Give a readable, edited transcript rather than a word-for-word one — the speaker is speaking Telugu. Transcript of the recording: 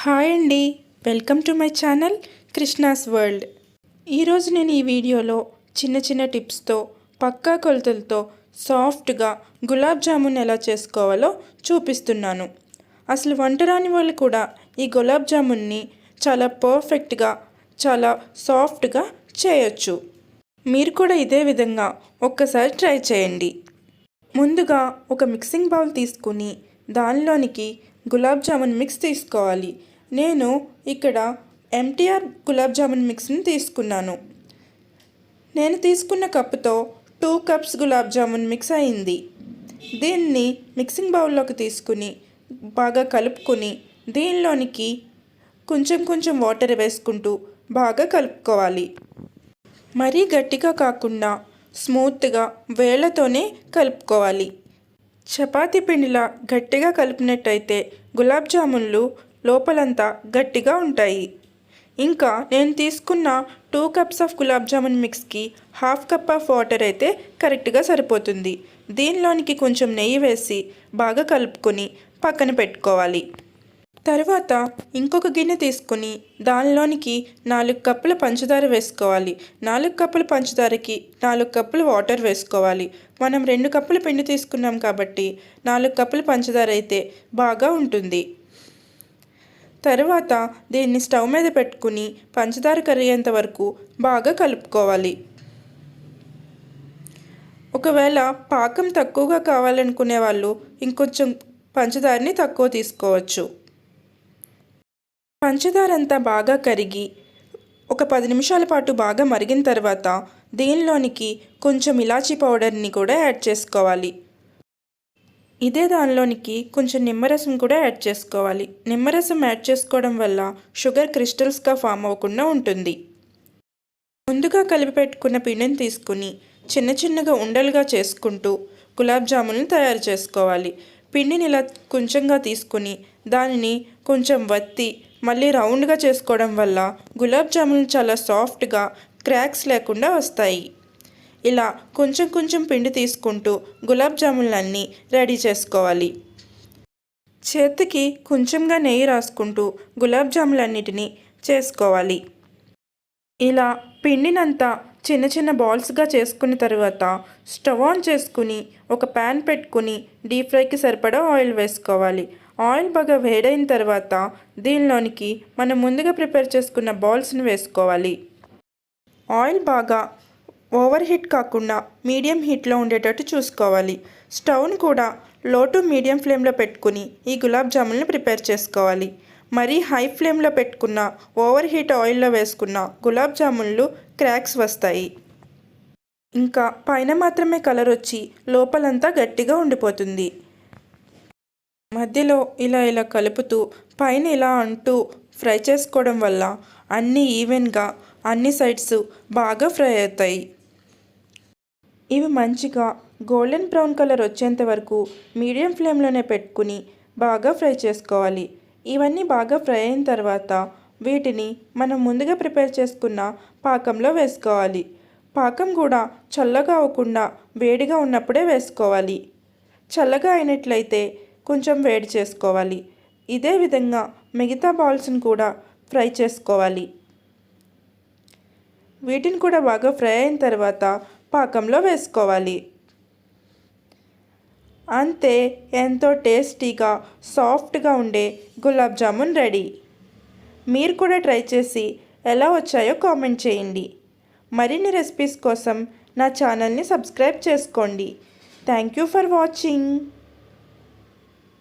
హాయ్ అండి, welcome to my channel Krishna's world. ఈరోజు నేను ఈ వీడియోలో చిన్న చిన్న టిప్స్తో పక్కా కొలతలతో సాఫ్ట్గా గులాబ్ జామున్ ఎలా చేసుకోవాలో చూపిస్తున్నాను. అసలు వంట రాని వాళ్ళు కూడా ఈ గులాబ్ జామున్ని చాలా పర్ఫెక్ట్గా చాలా సాఫ్ట్గా చేయొచ్చు. మీరు కూడా ఇదే విధంగా ఒక్కసారి ట్రై చేయండి. ముందుగా ఒక మిక్సింగ్ బౌల్ తీసుకుని దానిలోనికి గులాబ్ జామున్ మిక్స్ తీసుకోవాలి. నేను ఇక్కడ ఎంటీఆర్ గులాబ్ జామున్ మిక్స్ని తీసుకున్నాను. నేను తీసుకున్న కప్పుతో 2 కప్స్ గులాబ్ జామున్ మిక్స్ అయింది. దీన్ని మిక్సింగ్ బౌల్లోకి తీసుకుని బాగా కలుపుకొని దీనిలోనికి కొంచెం కొంచెం వాటర్ వేసుకుంటూ బాగా కలుపుకోవాలి. మరీ గట్టిగా కాకుండా స్మూత్గా వేళ్ళతోనే కలుపుకోవాలి. చపాతీ పిండిలా గట్టిగా కలిపినట్టయితే గులాబ్ జామున్లు లోపలంతా గట్టిగా ఉంటాయి. ఇంకా నేను తీసుకున్న 2 కప్స్ ఆఫ్ గులాబ్ జామున్ మిక్స్కి 1/2 కప్ ఆఫ్ వాటర్ అయితే కరెక్ట్గా సరిపోతుంది. దీనిలోనికి కొంచెం నెయ్యి వేసి బాగా కలుపుకొని పక్కన పెట్టుకోవాలి. తర్వాత ఇంకొక గిన్నె తీసుకుని దానిలోనికి 4 కప్పుల పంచదార వేసుకోవాలి. 4 కప్పుల పంచదారకి 4 కప్పులు వాటర్ వేసుకోవాలి. మనం 2 కప్పుల పిండి తీసుకున్నాం కాబట్టి 4 కప్పుల పంచదార అయితే బాగా ఉంటుంది. తర్వాత దీన్ని స్టవ్ మీద పెట్టుకుని పంచదార కరిగేంత వరకు బాగా కలుపుకోవాలి. ఒకవేళ పాకం తక్కువగా కావాలనుకునే వాళ్ళు ఇంకొంచెం పంచదారని తక్కువ తీసుకోవచ్చు. పంచదార అంతా బాగా కరిగి ఒక 10 నిమిషాల పాటు బాగా మరిగిన తర్వాత దీనిలోనికి కొంచెం ఇలాచీ పౌడర్ని కూడా యాడ్ చేసుకోవాలి. ఇదే దానిలోనికి కొంచెం నిమ్మరసం కూడా యాడ్ చేసుకోవాలి. నిమ్మరసం యాడ్ చేసుకోవడం వల్ల షుగర్ క్రిస్టల్స్గా ఫామ్ అవ్వకుండా ఉంటుంది. ముందుగా కలిపి పెట్టుకున్న పిండిని తీసుకుని చిన్న చిన్నగా ఉండలుగా చేసుకుంటూ గులాబ్ జాములను తయారు చేసుకోవాలి. పిండిని ఇలా కొంచెంగా తీసుకుని దానిని కొంచెం వత్తి మళ్ళీ రౌండ్గా చేసుకోవడం వల్ల గులాబ్ జాములు చాలా సాఫ్ట్గా క్రాక్స్ లేకుండా వస్తాయి. ఇలా కొంచెం కొంచెం పిండి తీసుకుంటూ గులాబ్ జామున్లన్నీ రెడీ చేసుకోవాలి. చేతికి కొంచెంగా నెయ్యి రాసుకుంటూ గులాబ్ జాములన్నిటినీ చేసుకోవాలి. ఇలా పిండినంతా చిన్న చిన్న బాల్స్గా చేసుకున్న తర్వాత స్టవ్ ఆన్ చేసుకుని ఒక ప్యాన్ పెట్టుకుని డీప్ ఫ్రైకి సరిపడా ఆయిల్ వేసుకోవాలి. ఆయిల్ బాగా వేడైన తర్వాత దీనిలోనికి మనం ముందుగా ప్రిపేర్ చేసుకున్న బాల్స్ని వేసుకోవాలి. ఆయిల్ బాగా ఓవర్ హీట్ కాకుండా మీడియం హీట్లో ఉండేటట్టు చూసుకోవాలి. స్టవ్ను కూడా లో టు మీడియం ఫ్లేమ్లో పెట్టుకుని ఈ గులాబ్ జామున్ని ప్రిపేర్ చేసుకోవాలి. మరీ హై ఫ్లేమ్లో పెట్టుకున్న ఓవర్ హీట్ ఆయిల్లో వేసుకున్న గులాబ్ జామున్లు క్రాక్స్ వస్తాయి. ఇంకా పైన మాత్రమే కలర్ వచ్చి లోపలంతా గట్టిగా ఉండిపోతుంది. మధ్యలో ఇలా కలుపుతూ పైన ఇలా అంటూ ఫ్రై చేసుకోవడం వల్ల అన్నీ ఈవెన్గా అన్ని సైడ్స్ బాగా ఫ్రై అవుతాయి. ఇవి మంచిగా గోల్డెన్ బ్రౌన్ కలర్ వచ్చేంత వరకు మీడియం ఫ్లేమ్లోనే పెట్టుకుని బాగా ఫ్రై చేసుకోవాలి. ఇవన్నీ బాగా ఫ్రై అయిన తర్వాత వీటిని మనం ముందుగా ప్రిపేర్ చేసుకున్న పాకంలో వేసుకోవాలి. పాకం కూడా చల్లగా అవ్వకుండా వేడిగా ఉన్నప్పుడే వేసుకోవాలి. చల్లగా అయినట్లయితే కొంచెం వేడి చేసుకోవాలి. ఇదే విధంగా మిగతా బాల్స్ని కూడా ఫ్రై చేసుకోవాలి. వీటిని కూడా బాగా ఫ్రై అయిన తర్వాత పాకంలో వేసుకోవాలి. అంతే, ఎంతో టేస్టీగా సాఫ్ట్గా ఉండే గులాబ్ జామున్ రెడీ. మీరు కూడా ట్రై చేసి ఎలా వచ్చాయో కామెంట్ చేయండి. మరిన్ని రెసిపీస్ కోసం నా ఛానల్ని సబ్స్క్రైబ్ చేసుకోండి. Thank you for watching.